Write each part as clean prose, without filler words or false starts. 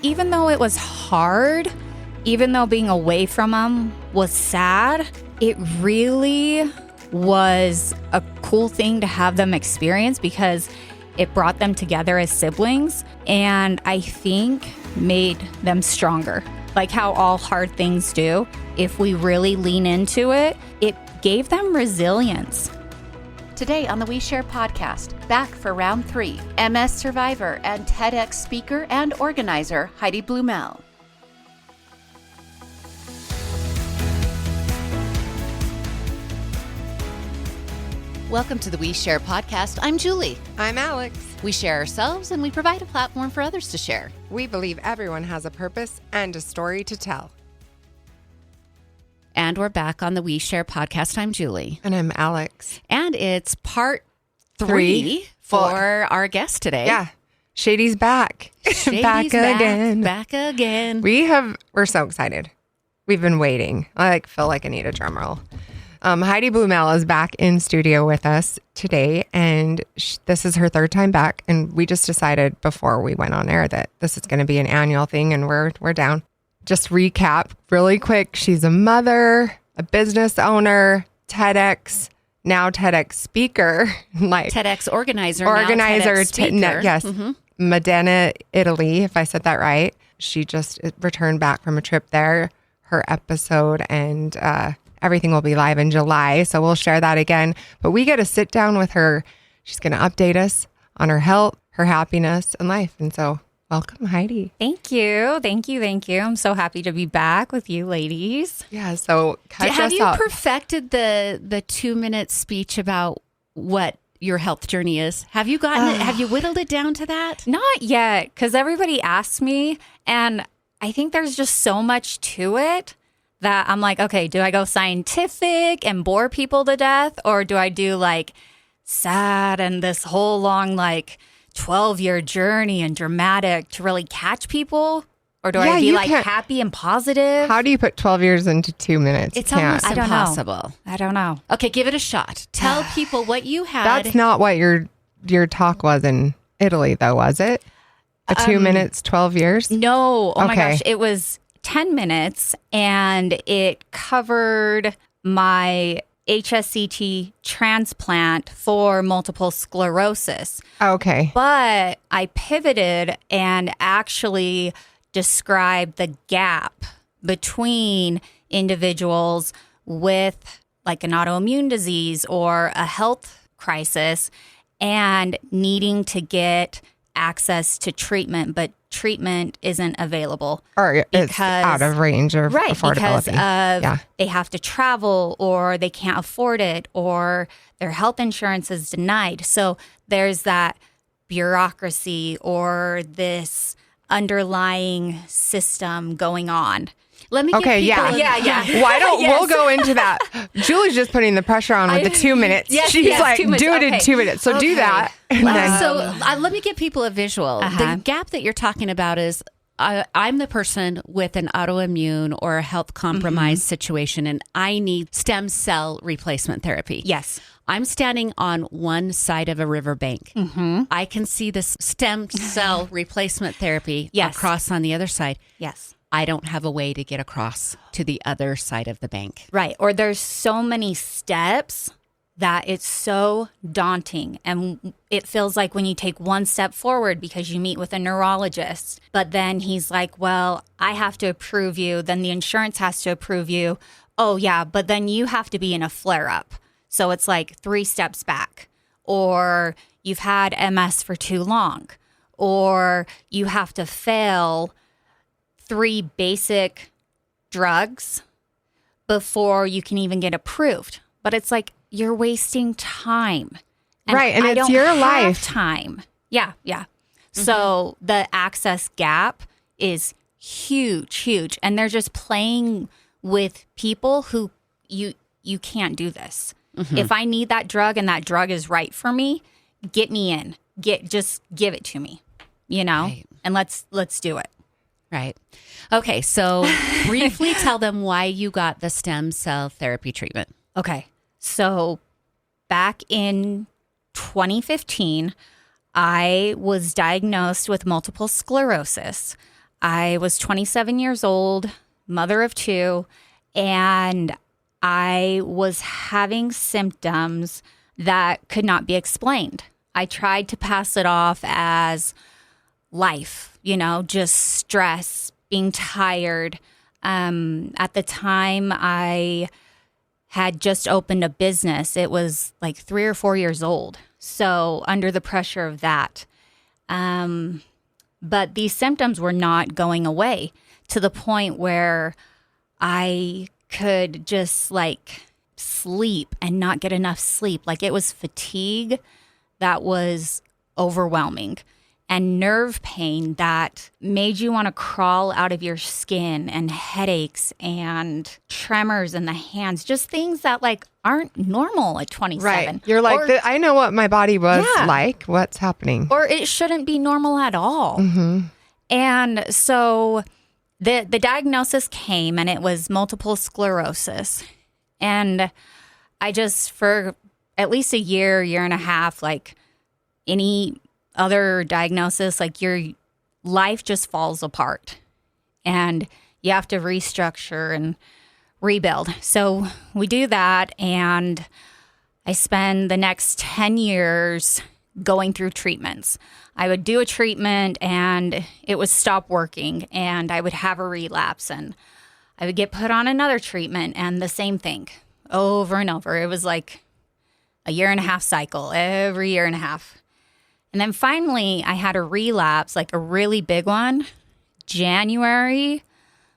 even though it was hard, even though being away from them was sad, it really was a cool thing to have them experience because it brought them together as siblings and I think made them stronger. Like how all hard things do. If we really lean into it, it gave them resilience. Today on the We Share podcast, back for round 3, MS survivor and TEDx speaker and organizer Heidi Bluemel. Welcome to the We Share podcast. I'm Julie. I'm Alex. We share ourselves and we provide a platform for others to share. We believe everyone has a purpose and a story to tell. And we're back on the We Share podcast. I'm Julie. And I'm Alex. And it's part 3 for our guest today. Yeah. Shady's back. Shady's back again. Back again. We're so excited. We've been waiting. I feel like I need a drum roll. Heidi Bluemel is back in studio with us today, and this is her 3rd time back. And we just decided before we went on air that this is going to be an annual thing, and we're down. Just recap really quick. She's a mother, a business owner, TEDx speaker, like TEDx organizer, TEDx speaker. Yes, Modena, Italy, if I said that right. She just returned back from a trip there. Her episode and everything will be live in July, so we'll share that again. But we get to sit down with her. She's going to update us on her health, her happiness, and life. And so welcome, Heidi. Thank you. I'm so happy to be back with you ladies. Yeah, so have you perfected the 2-minute speech about what your health journey is? Have you gotten it? Have you whittled it down to that? Not yet, because everybody asks me, and I think there's just so much to it that I'm like, okay, do I go scientific and bore people to death? Or do I do like sad and this whole long 12-year journey and dramatic to really catch people? Or do I be happy and positive? How do you put 12 years into 2 minutes? It's almost impossible. I don't know. Okay, give it a shot. Tell people what you had. That's not what your talk was in Italy, though, was it? 2 minutes, 12 years? No. Oh my gosh. It was 10 minutes and it covered my HSCT transplant for multiple sclerosis. Okay. But I pivoted and actually described the gap between individuals with like an autoimmune disease or a health crisis and needing to get access to treatment, but treatment isn't available. Or it's out of range of affordability. Because they have to travel or they can't afford it or their health insurance is denied. So there's that bureaucracy or this underlying system going on. Let me Okay, yeah. Why don't we'll go into that? Julie's just putting the pressure on with the 2 minutes. She's like, do it in 2 minutes. So do that. And let me give people a visual. The gap that you're talking about is I'm the person with an autoimmune or a health compromised situation, and I need stem cell replacement therapy. Yes. I'm standing on one side of a riverbank. I can see this stem cell replacement therapy across on the other side. Yes. I don't have a way to get across to the other side of the bank. Right. Or there's so many steps that it's so daunting. And it feels like when you take one step forward because you meet with a neurologist, but then he's like, well, I have to approve you. Then the insurance has to approve you. Oh, yeah. But then you have to be in a flare up. So it's like 3 steps back. Or you've had MS for too long. Or you have to fail 3 basic drugs before you can even get approved. But it's like you're wasting time. And and it's your life. Time. Yeah. So the access gap is huge. And they're just playing with people who you can't do this. If I need that drug and that drug is right for me, get me in. Just give it to me, Right. and let's do it. Right. Okay. So briefly tell them why you got the stem cell therapy treatment. Okay. So back in 2015, I was diagnosed with multiple sclerosis. I was 27 years old, mother of two, and I was having symptoms that could not be explained. I tried to pass it off as life, just stress, being tired. At the time, I had just opened a business. It was like 3 or 4 years old. So under the pressure of that. But these symptoms were not going away to the point where I could just sleep and not get enough sleep. Like it was fatigue that was overwhelming and nerve pain that made you want to crawl out of your skin, and headaches and tremors in the hands, just things that aren't normal at 27. Right. You're like, I know what my body was like. What's happening? Or it shouldn't be normal at all. Mm-hmm. And so the diagnosis came, and it was multiple sclerosis. And I just, for at least a year and a half, any other diagnosis, your life just falls apart and you have to restructure and rebuild. So we do that, and I spend the next 10 years going through treatments. I would do a treatment and it would stop working, and I would have a relapse, and I would get put on another treatment, and the same thing over and over. It was like a 1.5-year cycle every 1.5 years. And then finally, I had a relapse, a really big one, January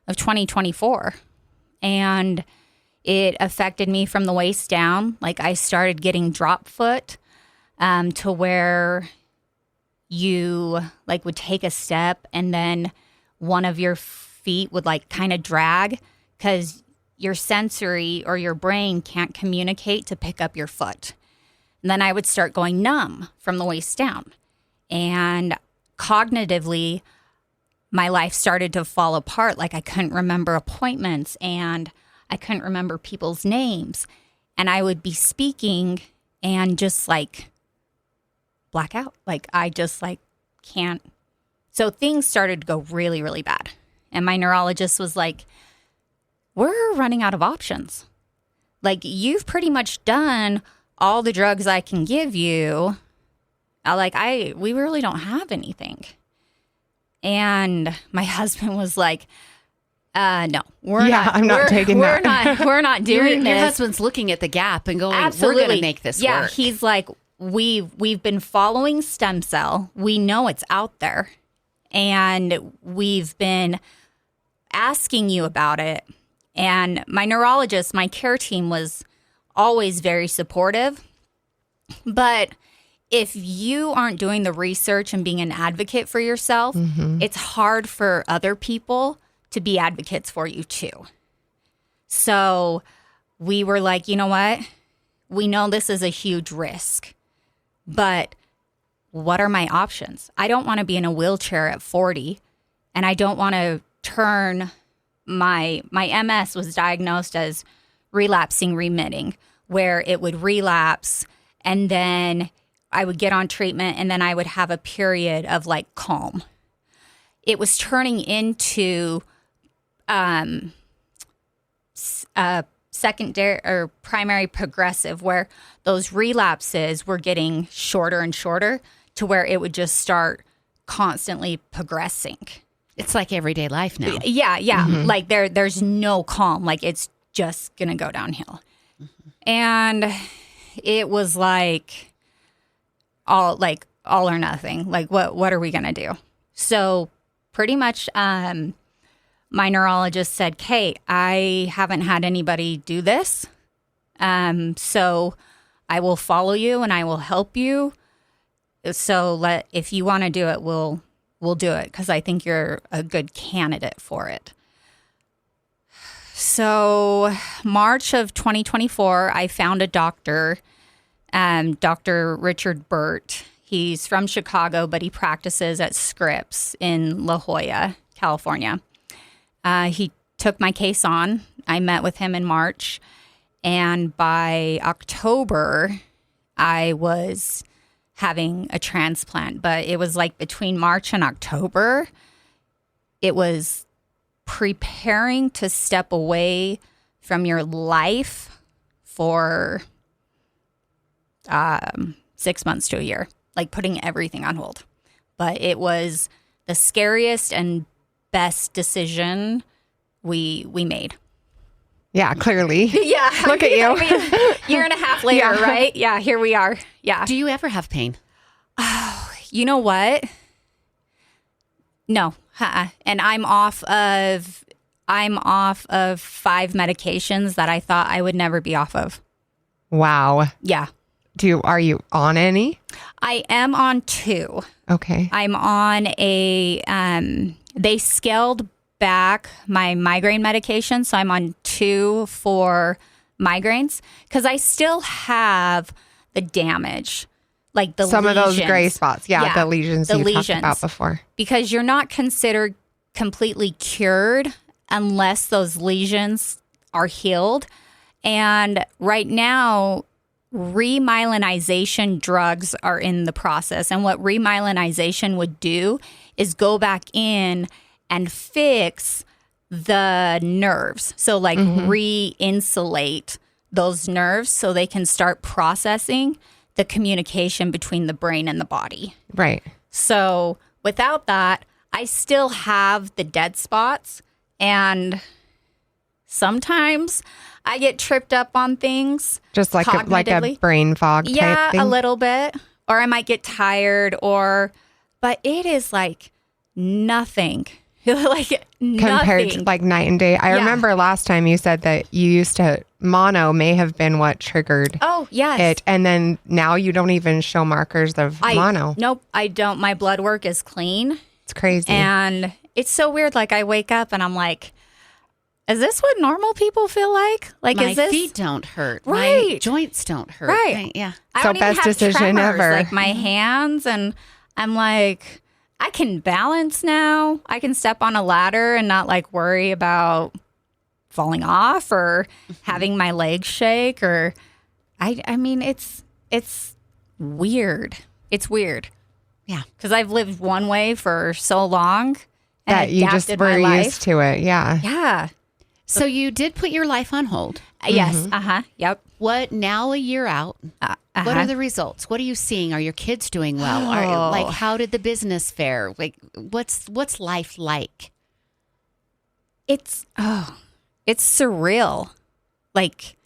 of 2024. And it affected me from the waist down. I started getting drop foot to where you would take a step and then one of your feet would kind of drag because your sensory or your brain can't communicate to pick up your foot. And then I would start going numb from the waist down. And cognitively, my life started to fall apart. I couldn't remember appointments, and I couldn't remember people's names. And I would be speaking and just black out. I just can't. So things started to go really, really bad. And my neurologist was like, we're running out of options. You've pretty much done all the drugs I can give you. We really don't have anything. And my husband was like, no, we're not. I'm not taking that. We're not doing this. Your husband's looking at the gap and going, absolutely, we're going to make this work. Yeah, he's like, we've been following stem cell. We know it's out there. And we've been asking you about it. And my neurologist, my care team was always very supportive. But if you aren't doing the research and being an advocate for yourself, it's hard for other people to be advocates for you too. So we were like, you know what? We know this is a huge risk, but what are my options? I don't want to be in a wheelchair at 40, and I don't want to turn my MS was diagnosed as relapsing remitting, where it would relapse and then I would get on treatment and then I would have a period of calm. It was turning into secondary or primary progressive, where those relapses were getting shorter and shorter to where it would just start constantly progressing. It's like everyday life now. Yeah. Mm-hmm. There's no calm. It's just going to go downhill. Mm-hmm. And it was all or nothing. What are we going to do? So pretty much my neurologist said, Kate, I haven't had anybody do this. So I will follow you and I will help you. So if you want to do it, we'll do it, because I think you're a good candidate for it. So March of 2024, I found a doctor, Dr. Richard Burt. He's from Chicago, but he practices at Scripps in La Jolla, California. He took my case on. I met with him in March, and by October, I was having a transplant. But it was between March and October, it was preparing to step away from your life for 6 months to a year, like putting everything on hold. But it was the scariest and best decision we made. Yeah, clearly. Yeah. Look at you. I mean, year and a half later, Yeah. right? Yeah, here we are. Yeah. Do you ever have pain? You know what? No. And I'm off of 5 medications that I thought I would never be off of. Wow. Yeah. Are you on any? I am on 2. Okay. I'm on they scaled back my migraine medication. So I'm on 2 for migraines because I still have the damage, like the Some lesions. of those gray spots. Yeah, the lesions you talked about before. Because you're not considered completely cured unless those lesions are healed. And right now, remyelinization drugs are in the process. And what remyelinization would do is go back in and fix the nerves. So like re-insulate those nerves so they can start processing the communication between the brain and the body. Right. So without that, I still have the dead spots. And sometimes I get tripped up on things. Just like a brain fog type thing? A little bit. Or I might get tired but it is like nothing. Like nothing. Compared to like night and day. I remember last time you said that you used to, mono may have been what triggered it. And then now you don't even show markers of mono. Nope, I don't. My blood work is clean. It's crazy. And it's so weird. Like I wake up and I'm like, is this what normal people feel like? Like, my is this feet don't hurt. Right. My joints don't hurt. Right. Yeah. I So don't even best have decision tremors, ever. like my hands, and I'm like, I can balance now. I can step on a ladder and not like worry about falling off or having my legs shake or I mean it's weird. It's weird. Yeah. Because I've lived one way for so long and that you just were used to it. Yeah. Yeah. So you did put your life on hold. Yes. Yep. What now a year out? What are the results? What are you seeing? Are your kids doing well? Like, how did the business fare? Like, what's life like? It's surreal. Like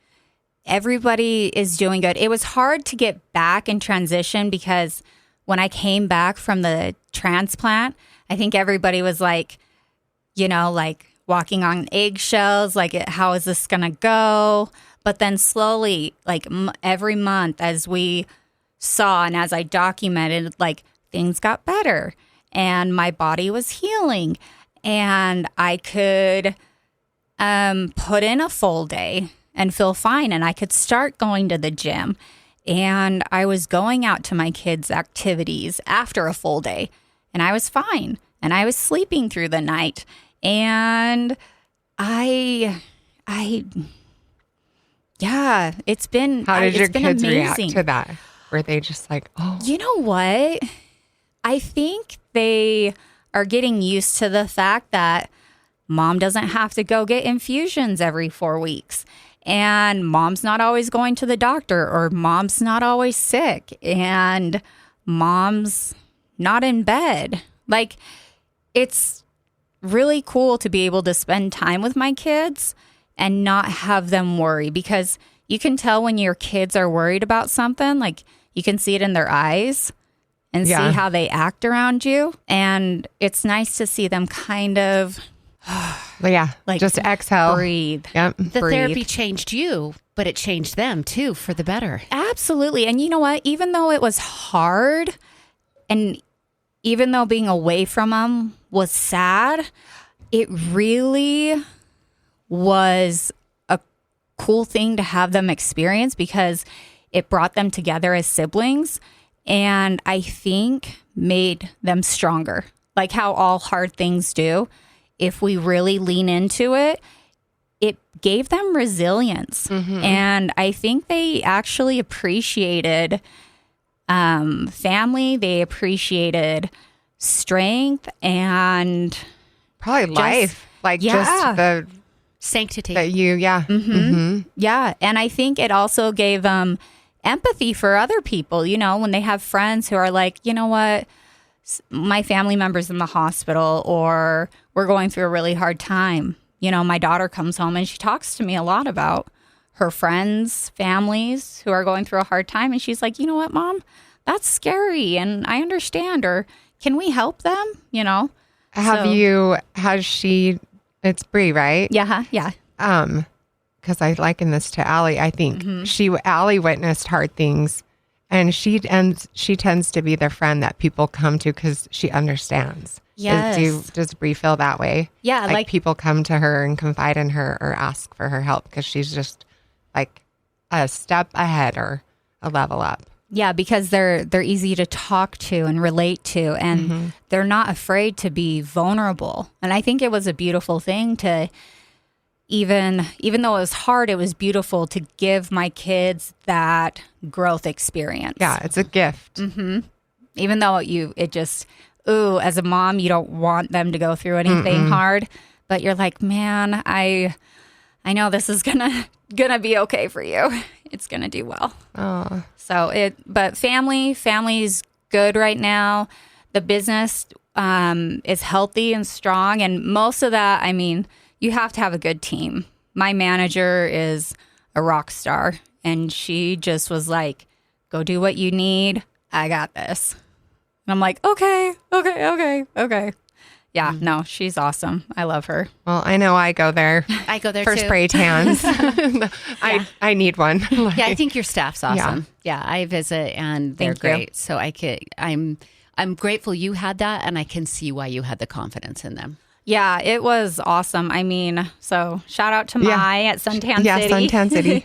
everybody is doing good. It was hard to get back and transition because when I came back from the transplant, I think everybody was like, like walking on eggshells, like how is this going to go? But then slowly, like every month as we saw and as I documented, like things got better and my body was healing and I could put in a full day and feel fine. And I could start going to the gym and I was going out to my kids' activities after a full day and I was fine and I was sleeping through the night and yeah, it's been. How did your kids amazing. react to that? Were they just like, oh? You know what? I think they are getting used to the fact that mom doesn't have to go get infusions every 4 weeks. And mom's not always going to the doctor or mom's not always sick and mom's not in bed. Like, it's really cool to be able to spend time with my kids and not have them worry because you can tell when your kids are worried about something, like you can see it in their eyes and see how they act around you. And it's nice to see them kind of, like just exhale. Breathe. Yep. The therapy changed you, but it changed them too for the better. Absolutely. And you know what? Even though it was hard and even though being away from them was sad, it really was a cool thing to have them experience because it brought them together as siblings and I think made them stronger. Like how all hard things do. If we really lean into it, it gave them resilience. And I think they actually appreciated family. They appreciated strength and probably life, like just the sanctity that you, Yeah. And I think it also gave them empathy for other people, you know, when they have friends who are like, you know what, my family member's in the hospital or we're going through a really hard time. You know, my daughter comes home and she talks to me a lot about her friends, families who are going through a hard time. And she's like, you know what, Mom, that's scary. And I understand. Or can we help them? You know? Has she, it's Bree, right? Yeah. Yeah. Because I liken this to Allie. I think Allie witnessed hard things, and she tends to be the friend that people come to because she understands. Yes. Does Bree feel that way? Yeah. Like people come to her and confide in her or ask for her help because she's just like a step ahead or a level up. Yeah, because they're easy to talk to and relate to, and they're not afraid to be vulnerable. And I think it was a beautiful thing to even though it was hard, it was beautiful to give my kids that growth experience. Yeah, it's a gift. Even though as a mom, you don't want them to go through anything hard, but you're like, man, I know this is gonna be okay for you. It's gonna do well. Oh. But family's good right now. The business is healthy and strong, and most of that, I mean, you have to have a good team. My manager is a rock star, and she just was like, go do what you need. I got this. And I'm like, okay. Yeah, no, she's awesome. I love her. Well, I know I go there. I go there for too. spray tans. I need one. Yeah, I think your staff's awesome. Yeah, I visit and they're great. So I'm grateful you had that, and I can see why you had the confidence in them. Yeah, it was awesome. I mean, so shout out to Mai at Suntan City. Yeah, Suntan City.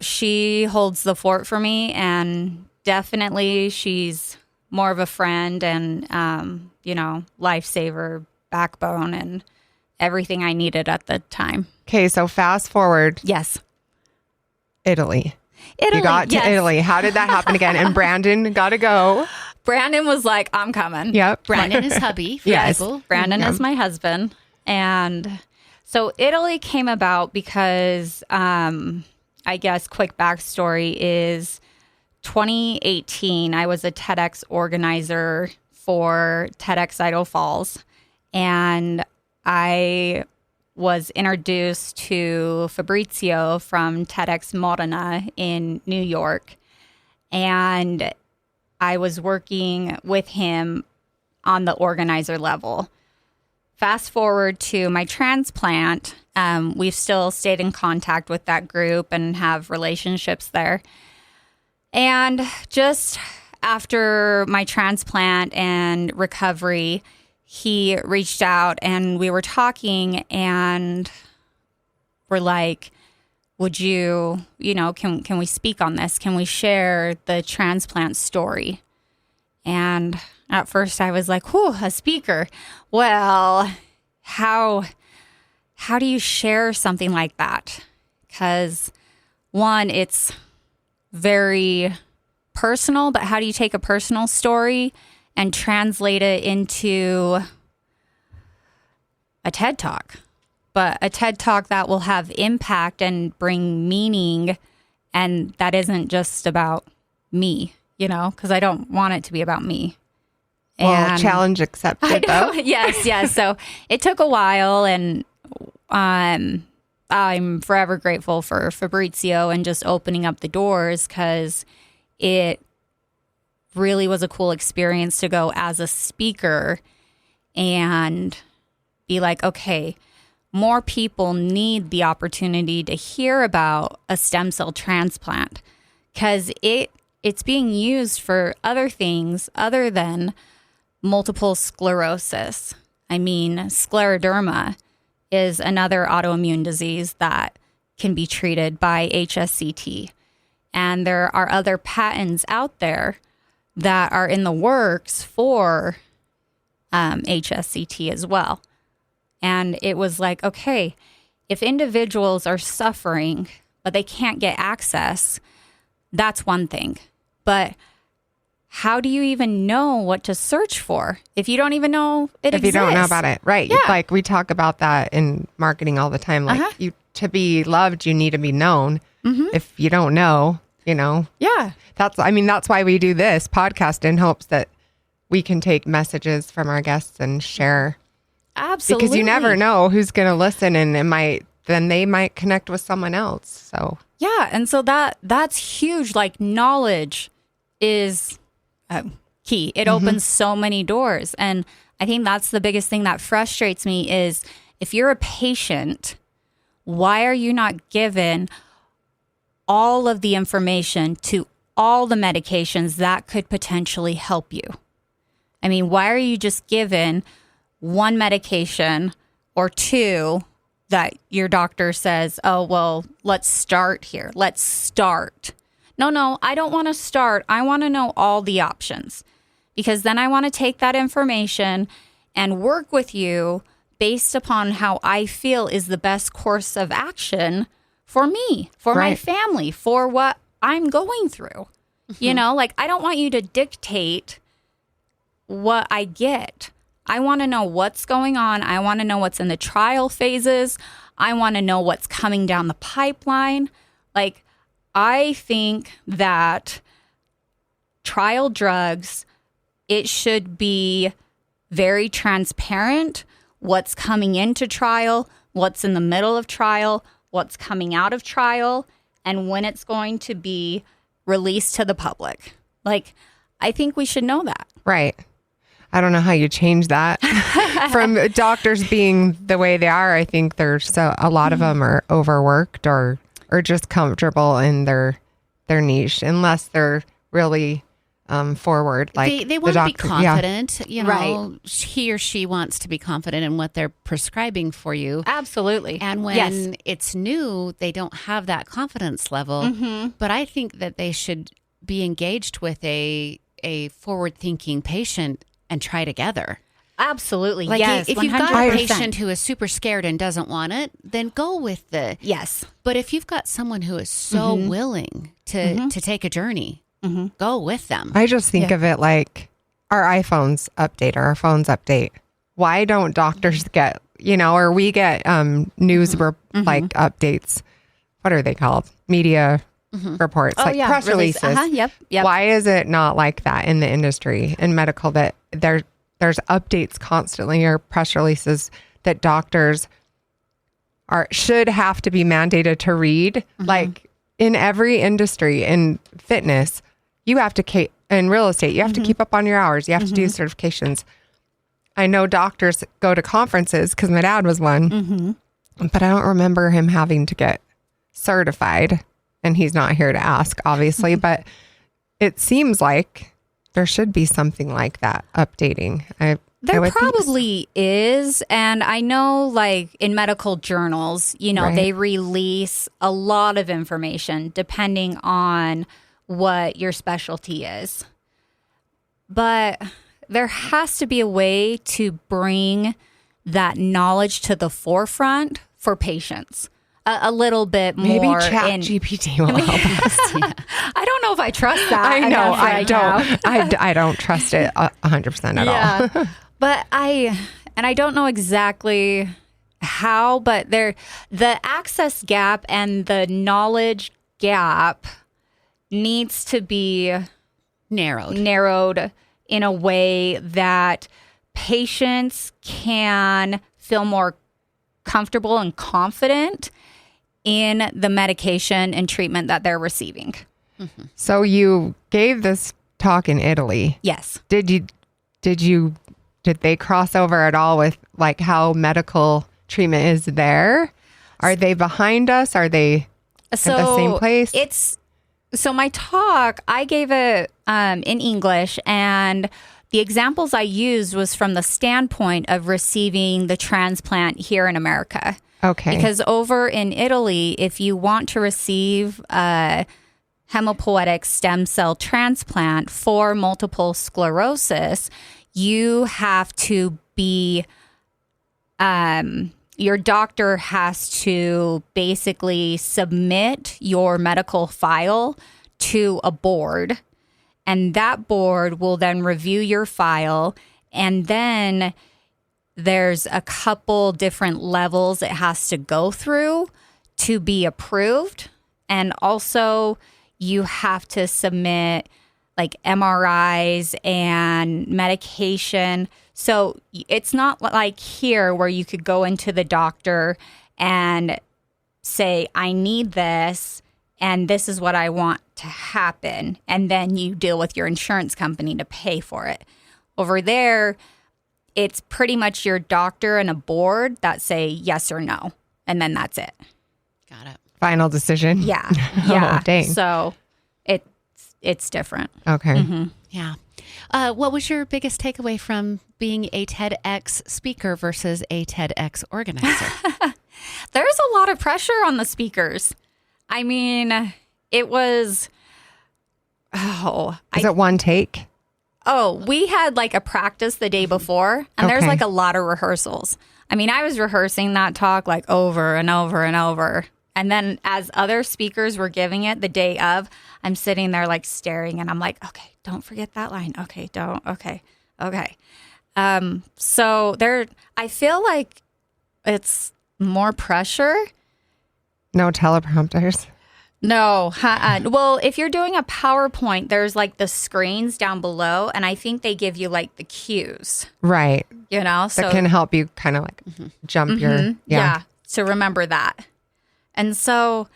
She holds the fort for me, and definitely she's more of a friend and, lifesaver, backbone, and everything I needed at the time. Okay, so fast forward. Yes. Italy. You got to Italy. How did that happen again? And Brandon got to go. Brandon was like, I'm coming. Yep. Brandon is hubby. Yes. Brandon is my husband. And so Italy came about because, I guess, quick backstory is 2018, I was a TEDx organizer for TEDx Idaho Falls. And I was introduced to Fabrizio from TEDx Modena in New York. And I was working with him on the organizer level. Fast forward to my transplant, we've still stayed in contact with that group and have relationships there. And just after my transplant and recovery, he reached out and we were talking and we're like, would you, can we speak on this? Can we share the transplant story? And at first I was like, whew, a speaker. Well, how do you share something like that? Because one, it's very personal, but how do you take a personal story and translate it into a TED Talk? But a TED Talk that will have impact and bring meaning, and that isn't just about me, because I don't want it to be about me. Well, challenge accepted, though. Yes. So it took a while, and I'm forever grateful for Fabrizio and just opening up the doors, because it really was a cool experience to go as a speaker and be like, okay, more people need the opportunity to hear about a stem cell transplant, because it's being used for other things other than multiple sclerosis. I mean, scleroderma is another autoimmune disease that can be treated by HSCT. And there are other patents out there that are in the works for HSCT as well. And it was like, okay, if individuals are suffering, but they can't get access, that's one thing. But how do you even know what to search for if you don't even know it exists? If you don't know about it. Right. Yeah. Like we talk about that in marketing all the time. Like to be loved, you need to be known. If you don't know, Yeah. that's why we do this podcast, in hopes that we can take messages from our guests and share. Absolutely. Because you never know who's going to listen, and then they might connect with someone else. So yeah. And so that's huge. Like knowledge is key. It opens so many doors. And I think that's the biggest thing that frustrates me is if you're a patient, why are you not given all of the information to all the medications that could potentially help you? I mean, why are you just given one medication or two that your doctor says, oh, well, let's start here. Let's start. No, I don't want to start. I want to know all the options, because then I want to take that information and work with you based upon how I feel is the best course of action for me, for my family, for what I'm going through. Like I don't want you to dictate what I get. I want to know what's going on. I want to know what's in the trial phases. I want to know what's coming down the pipeline. Like, I think that trial drugs, it should be very transparent. What's coming into trial, what's in the middle of trial, what's coming out of trial, and when it's going to be released to the public. Like, I think we should know that. Right. I don't know how you change that from doctors being the way they are. I think there's a lot of them are overworked or just comfortable in their niche, unless they're really forward. Like they want to be confident. Right. He or she wants to be confident in what they're prescribing for you. Absolutely. And when it's new, they don't have that confidence level. But I think that they should be engaged with a forward-thinking patient and try together. Absolutely. Like yes. if 100%. you've got a patient who is super scared and doesn't want it, then go with the yes. But if you've got someone who is so willing to take a journey, go with them. I just think of it like our iPhones update or our phones update. Why don't doctors get, or we get news like updates? What are they called? Media reports, like press releases. Yep. Why is it not like that in the industry, in medical, that there's updates constantly, or press releases that doctors should have to be mandated to read? Like in every industry, in fitness, you have to, in real estate, you have to keep up on your hours. You have to do certifications. I know doctors go to conferences because my dad was one, but I don't remember him having to get certified. And he's not here to ask, obviously, but it seems like there should be something like that updating. There probably is. And I know, like in medical journals, they release a lot of information depending on what your specialty is. But there has to be a way to bring that knowledge to the forefront for patients. A little bit more. Maybe ChatGPT will help us. I don't know if I trust that. I know. I don't. I don't trust it 100% at all. But I don't know exactly how, but the access gap and the knowledge gap needs to be narrowed in a way that patients can feel more comfortable and confident in the medication and treatment that they're receiving. So you gave this talk in Italy. Yes. Did they cross over at all with like how medical treatment is there? Are they behind us? Are they at the same place? So my talk, I gave it in English, and the examples I used was from the standpoint of receiving the transplant here in America. Okay. Because over in Italy, if you want to receive a hematopoietic stem cell transplant for multiple sclerosis, you have to be, your doctor has to basically submit your medical file to a board. And that board will then review your file. And then there's a couple different levels it has to go through to be approved. And also you have to submit like MRIs and medication. So it's not like here where you could go into the doctor and say, I need this and this is what I want to happen. And then you deal with your insurance company to pay for it. Over there, it's pretty much your doctor and a board that say yes or no. And then that's it. Got it. Final decision. Yeah. Yeah. Oh, dang. So it's different. Okay. Mm-hmm. Yeah. What was your biggest takeaway from being a TEDx speaker versus a TEDx organizer? There's a lot of pressure on the speakers. I mean, it was, Is it one take? we had like a practice the day before, and there's Okay. like a lot of rehearsals. I mean, I was rehearsing that talk like over and over and over. And then as other speakers were giving it the day of, I'm sitting there like staring, and I'm like, okay, don't forget that line. Okay, don't. Okay. So I feel like it's more pressure. No teleprompters. No. Well, if you're doing a PowerPoint, there's like the screens down below, and I think they give you like the cues, Right. So That can help you kind of like jump your, to remember that. And so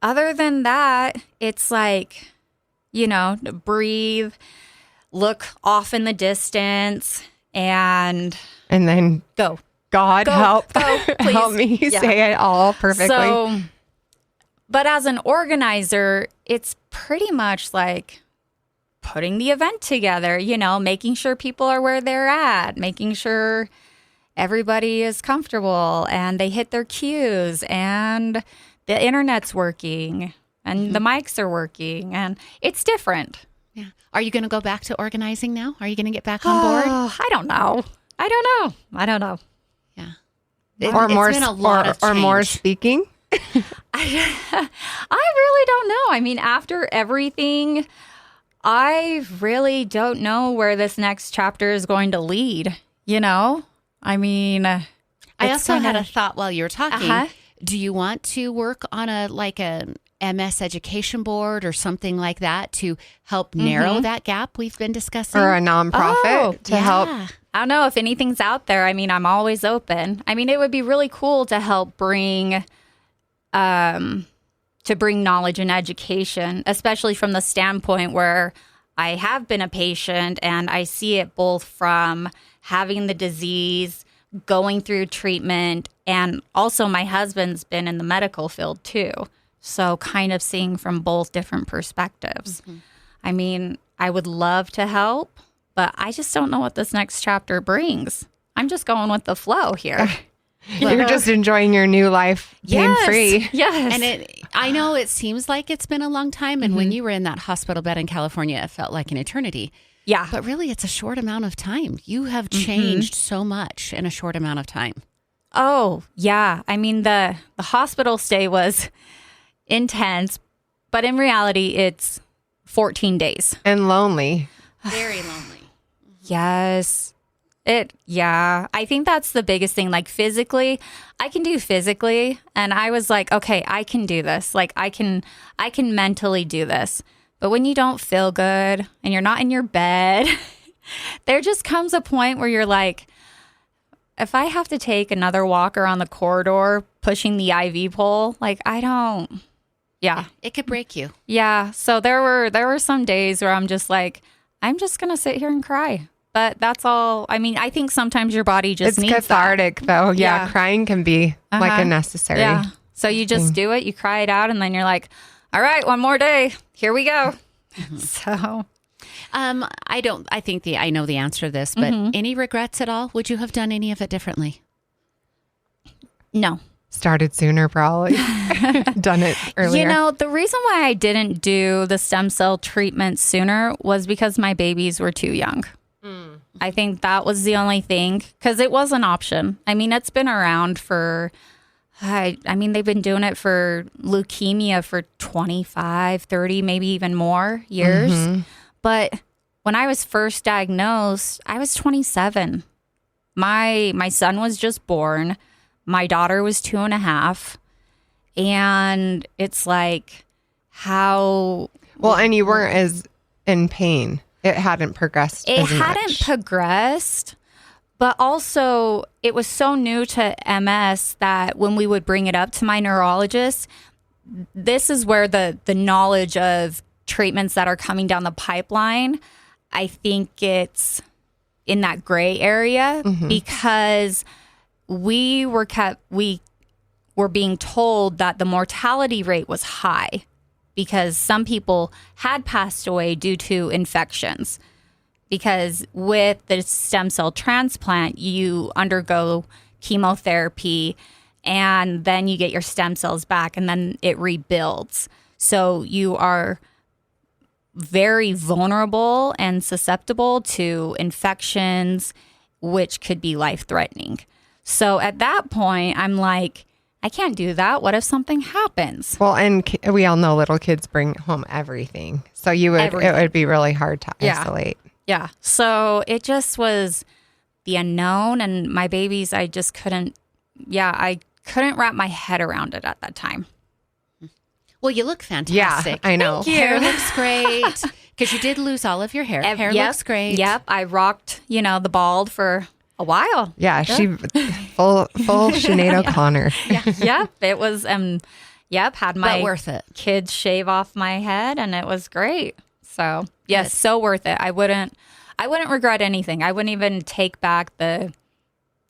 other than that, it's like, breathe, look off in the distance, and then go. God help, please. help me Yeah. say it all perfectly. So, but as an organizer, it's pretty much like putting the event together, making sure people are where they're at, making sure everybody is comfortable and they hit their cues and the internet's working and the mics are working, and it's different. Yeah. Are you going to go back to organizing now? Are you going to get back on board? I don't know. Yeah. Or It's more been a lot of or more change. speaking. I really don't know. I mean, after everything, I really don't know where this next chapter is going to lead. I mean, I also had a thought while you were talking. Uh-huh. Do you want to work on a MS education board or something like that to help narrow that gap we've been discussing? Or a nonprofit to help. I don't know if anything's out there. I mean, I'm always open. I mean, it would be really cool to help bring knowledge and education, especially from the standpoint where I have been a patient and I see it both from having the disease, going through treatment, and also my husband's been in the medical field too. So kind of seeing from both different perspectives. Mm-hmm. I mean, I would love to help, but I just don't know what this next chapter brings. I'm just going with the flow here. You're just enjoying your new life pain-free. Yes. And I know it seems like it's been a long time. And when you were in that hospital bed in California, it felt like an eternity. Yeah. But really, it's a short amount of time. You have changed so much in a short amount of time. Oh, yeah. I mean, the hospital stay was intense, but in reality, it's 14 days. And lonely. Very lonely. Yes. I think that's the biggest thing. Like physically, I can do physically. And I was like, okay, I can do this. Like I can mentally do this. But when you don't feel good and you're not in your bed, there just comes a point where you're like, if I have to take another walk around the corridor pushing the IV pole, like I don't. Yeah. It could break you. Yeah. So there were some days where I'm just like, I'm just going to sit here and cry. But that's all. I mean, I think sometimes your body just needs cathartic, though. Yeah, crying can be like a necessary. Yeah. So you just do it, you cry it out, and then you're like, all right, one more day. Here we go. So I know the answer to this, but any regrets at all? Would you have done any of it differently? No. Started sooner, probably. Done it earlier. The reason why I didn't do the stem cell treatment sooner was because my babies were too young. I think that was the only thing, because it was an option. I mean, it's been around for, they've been doing it for leukemia for 25, 30, maybe even more years. But when I was first diagnosed, I was 27. My son was just born. My daughter was 2.5. And it's like, how... Well, and you weren't as in pain. It hadn't progressed It as hadn't much. progressed, but also it was so new to MS that when we would bring it up to my neurologist, this is where the knowledge of treatments that are coming down the pipeline, I think it's in that gray area because we were being told that the mortality rate was high because some people had passed away due to infections. Because with the stem cell transplant, you undergo chemotherapy and then you get your stem cells back and then it rebuilds. So you are very vulnerable and susceptible to infections, which could be life-threatening. So at that point, I'm like, I can't do that. What if something happens? Well, and we all know little kids bring home everything. So it would be really hard to isolate. Yeah. So it just was the unknown, and my babies, I just couldn't wrap my head around it at that time. Well, you look fantastic. Yeah, I know. Thank you. Hair looks great because you did lose all of your hair. Hair looks great. Yep. I rocked, the bald for a while. Yeah, she full Sinead O'Connor. Yeah. Yep. It was had my but worth it. Kids shave off my head and it was great. So yes, so worth it. I wouldn't regret anything. I wouldn't even take back the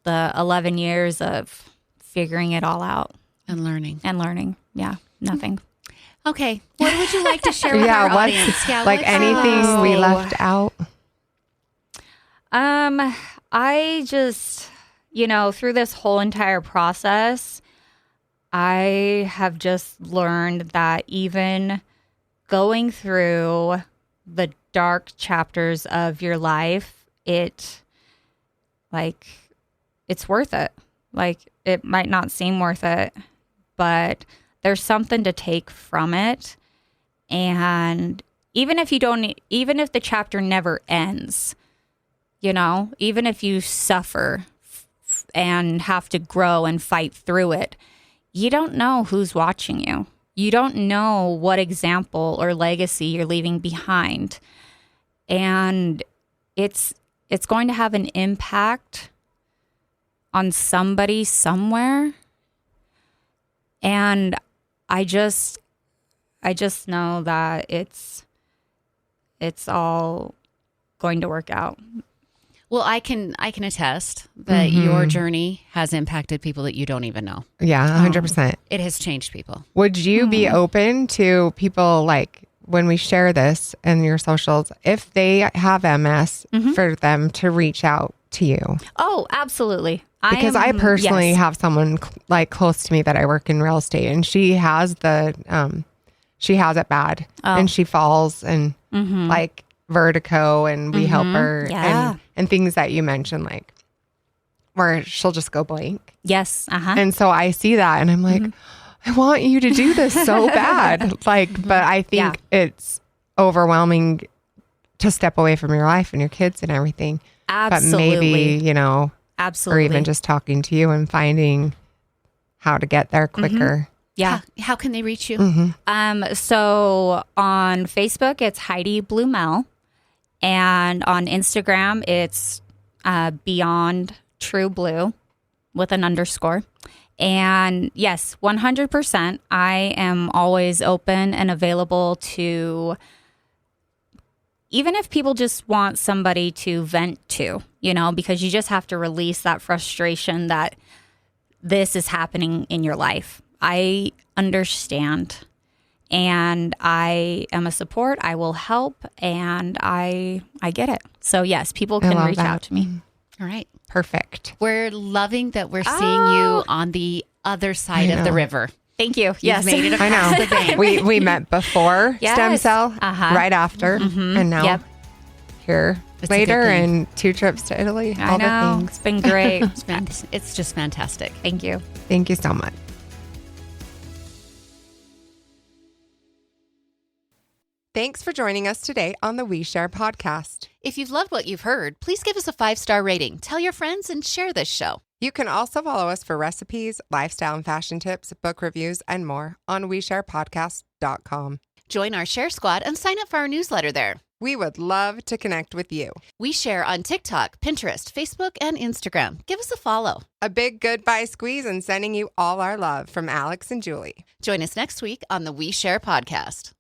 11 years of figuring it all out. And learning. Yeah. Nothing. Okay. What would you like to share with our audience? Yeah, like anything we left out? I just, through this whole entire process, I have just learned that even going through the dark chapters of your life, it's worth it. Like, it might not seem worth it, but there's something to take from it. And even if the chapter never ends, even if you suffer and have to grow and fight through it, you don't know who's watching you. You don't know what example or legacy you're leaving behind. And it's going to have an impact on somebody somewhere. And I just know that it's all going to work out. Well, I can attest that your journey has impacted people that you don't even know. Yeah, 100%. It has changed people. Would you be open to people, like, when we share this in your socials, if they have MS, for them to reach out to you? Oh, absolutely. Because I personally have someone like close to me that I work in real estate, and she has it bad, and she falls and like vertigo, and we help her and things that you mentioned, like where she'll just go blank. Yes. And so I see that and I'm like, I want you to do this so bad. But I think it's overwhelming to step away from your life and your kids and everything. Absolutely. But maybe, absolutely, or even just talking to you and finding how to get there quicker. Yeah. How can they reach you? So on Facebook, it's Heidi Bluemel. And on Instagram, it's Beyond True Blue with an underscore. And yes, 100%. I am always open and available to, even if people just want somebody to vent to, because you just have to release that frustration that this is happening in your life. I understand. And I am a support. I will help, and I get it. So yes, people can reach out to me. All right. Perfect. We're loving that we're seeing you on the other side of the river. Thank you. Yes. Made it across the bank. We met before stem cell, right after, and now here later, and 2 trips to Italy. All the things. It's been great. It's just fantastic. Thank you. Thank you so much. Thanks for joining us today on the We Share podcast. If you've loved what you've heard, please give us a 5-star rating, tell your friends, and share this show. You can also follow us for recipes, lifestyle and fashion tips, book reviews, and more on WeSharePodcast.com. Join our Share Squad and sign up for our newsletter there. We would love to connect with you. We share on TikTok, Pinterest, Facebook, and Instagram. Give us a follow. A big goodbye squeeze and sending you all our love from Alex and Julie. Join us next week on the We Share podcast.